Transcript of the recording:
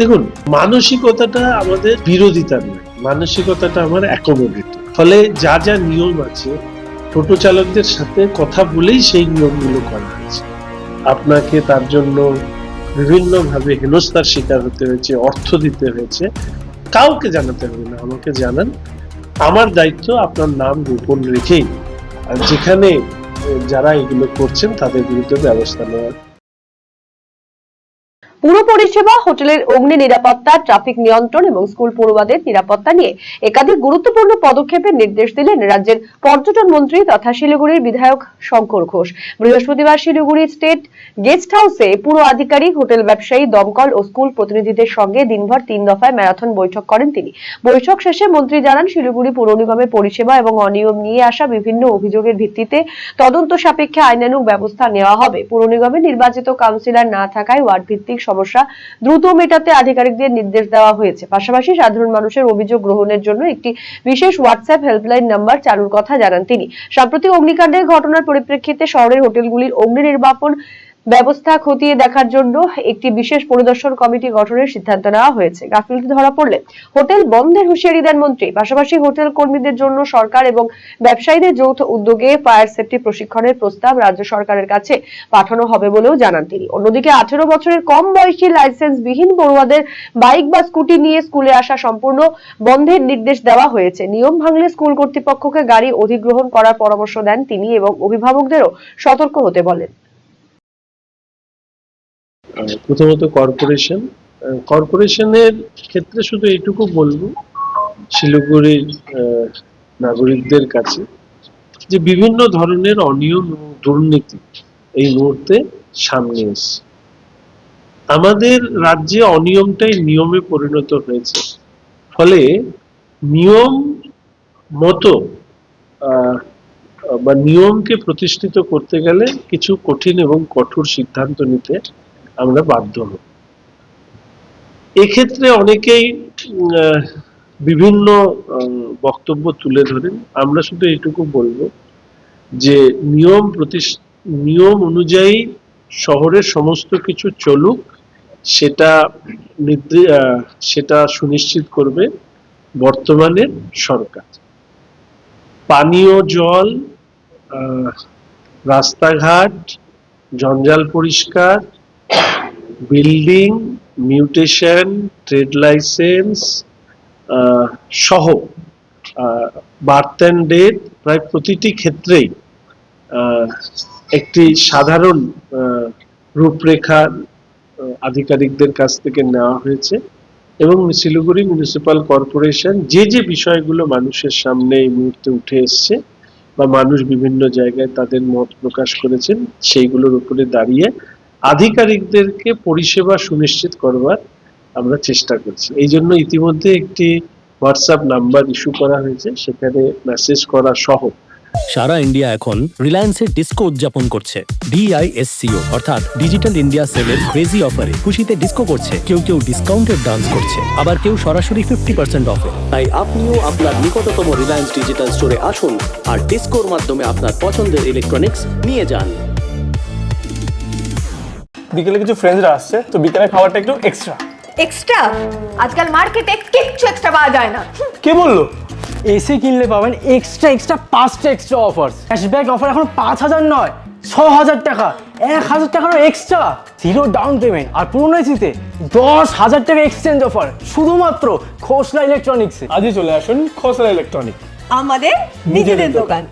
দেখুন, মানসিকতাটা আমাদের বিরোধিতার নয়, মানসিকতাটা আমার অ্যাকোমোডেটিভ। ফলে যা যা নিয়ম আছে, টোটো চালকদের সাথে কথা বলেই সেই নিয়মগুলো করা হয়েছে। আপনাকে তার জন্য বিভিন্নভাবে হেনস্থার শিকার হতে হয়েছে, অর্থ দিতে হয়েছে, কাউকে জানাতে হবে না, আমাকে জানান। আমার দায়িত্ব আপনার নাম গোপন রেখেই আর যেখানে যারা এগুলো করছেন তাদের বিরুদ্ধে ব্যবস্থা নেওয়া। পুর পরিষেবা, হোটেলের অগ্নি নিরাপত্তা, ট্রাফিক নিয়ন্ত্রণ এবং স্কুল পড়ুয়াদের নিরাপত্তা নিয়ে একাধিক গুরুত্বপূর্ণ পদক্ষেপের নির্দেশ দিলেন রাজ্যের পর্যটন মন্ত্রী তথা শিলিগুড়ির বিধায়ক শঙ্কর ঘোষ। বৃহস্পতিবার শিলিগুড়ি স্টেট গেস্ট হাউসে পুর আধিকারিক, হোটেল ব্যবসায়ী, দমকল ও স্কুল প্রতিনিধিদের সঙ্গে দিনভর 3 দফায় ম্যারাথন বৈঠক করেন তিনি। বৈঠক শেষে মন্ত্রী জানান, শিলিগুড়ি পুর নিগমের পরিষেবা এবং অনিয়ম নিয়ে আসা বিভিন্ন অভিযোগের ভিত্তিতে তদন্ত সাপেক্ষে আইনানুগ ব্যবস্থা নেওয়া হবে। পুর নিগমের নির্বাচিত কাউন্সিলর না থাকায় ওয়ার্ড ভিত্তিক সমস্যা দ্রুত মেটাতে আধিকারিকদের নির্দেশ দেওয়া হয়েছে। পাশাপাশি সাধারণ মানুষের অভিযোগ গ্রহণের জন্য একটি বিশেষ হোয়াটসঅ্যাপ হেল্পলাইন নাম্বার চালুর কথা জানান তিনি। সাম্প্রতিক অগ্নিকাণ্ডের ঘটনার পরিপ্রেক্ষিতে শহরের হোটেলগুলির অগ্নি নির্বাপন ব্যবস্থা খতিয়ে দেখার জন্য একটি বিশেষ পরিদর্শন কমিটি গঠনের সিদ্ধান্ত নেওয়া হয়েছে। গাফিলতি ধরা পড়লে হোটেল বন্ধের হুঁশিয়ারি দেন মন্ত্রী। পাশাপাশি হোটেল কর্মীদের জন্য সরকার এবং ব্যবসায়ীদের যৌথ উদ্যোগে ফায়ার সেফটি প্রশিক্ষণের প্রস্তাব রাজ্য সরকারের কাছে পাঠানো হবে বলেও জানান তিনি। অন্যদিকে 18 বছরের কম বয়সী লাইসেন্সবিহীন পড়ুয়াদের বাইক বা স্কুটি নিয়ে স্কুলে আসা সম্পূর্ণ বন্ধের নির্দেশ দেওয়া হয়েছে। নিয়ম ভাঙলে স্কুল কর্তৃপক্ষকে গাড়ি অধিগ্রহণ করার পরামর্শ দেন তিনি এবং অভিভাবকদেরও সতর্ক হতে বলেন। প্রথমত কর্পোরেশনের ক্ষেত্রে শুধু এইটুকু বলবো শিলিগুড়ির নাগরিকদের কাছে যে বিভিন্ন ধরনের অনিয়ম এবং দুর্নীতি এই মুহূর্তে সামনে এসছে। আমাদের রাজ্যে অনিয়মটাই নিয়মে পরিণত হয়েছে। ফলে নিয়ম মতো বা নিয়মকে প্রতিষ্ঠিত করতে গেলে কিছু কঠিন এবং কঠোর সিদ্ধান্ত নিতে আমরা বাধ্য হব। এক্ষেত্রে অনেকেই বিভিন্ন বক্তব্য তুলে ধরেন। আমরা শুধু এইটুকু বলবো যে নিয়ম অনুযায়ী শহরের সমস্ত কিছু চলুক, সেটা সুনিশ্চিত করবে বর্তমানের সরকার। পানীয় জল, রাস্তাঘাট, জঞ্জাল পরিষ্কার, বিল্ডিং, মিউটেশন, ট্রেড লাইসেন্স সহ বার্থ অ্যান্ড ডেথ প্রায় প্রতিটি ক্ষেত্রেই একটি সাধারণ রূপরেখা আধিকারিকদের কাছ থেকে নেওয়া হয়েছে এবং শিলিগুড়ি মিউনিসিপাল কর্পোরেশন যে যে বিষয়গুলো মানুষের সামনে এই মুহূর্তে উঠে এসছে বা মানুষ বিভিন্ন জায়গায় তাদের মত প্রকাশ করেছেন, সেইগুলোর উপরে দাঁড়িয়ে আধিকারিকদেরকে পরিষেবা সুনিশ্চিত করবার আমরা চেষ্টা করছি। এই জন্য ইতিমধ্যে একটি হোয়াটসঅ্যাপ নাম্বার ইস্যু করা হয়েছে, সেখানে মেসেজ করা সহ। সারা ইন্ডিয়া এখন রিলায়েন্সের ডিস্কো উদযাপন করছে। DISCO অর্থাৎ ডিজিটাল ইন্ডিয়া সেলের ক্রেজি অফারে খুশিতে ডিস্কো করছে। কেউ ডিসকাউন্টেড ডান্স করছে, আবার কেউ সরাসরি 50% অফে। তাই আপনিও আপনার নিকটতম রিলায়েন্স ডিজিটাল স্টোরে আসুন আর ডিস্কোর মাধ্যমে আপনার পছন্দের ইলেকট্রনিক্স নিয়ে যান। বিকেলে কিছু ফ্রেন্ডসরা আসছে, তো বিকেলের খাবারটা একটু এক্সট্রা। আজকাল মার্কেটে কিচ্ছু এক্সট্রা পাওয়া যায় না। কে বললো? এসি কিনলে পাবেন এক্সট্রা 5টা এক্সট্রা অফার। ক্যাশব্যাক অফার এখন 5,000 নয়, 6,000 টাকা, 1,000 টাকার এক্সট্রা, 0 ডাউন পেমেন্ট। আর পুরনো এসিতে 10,000 টাকা এক্সচেঞ্জ অফার শুধুমাত্র খোসলা ইলেকট্রনিক্সে। আজই চলে আসুন খোসলা ইলেকট্রনিক্স, আমাদের নিজেদের দোকান।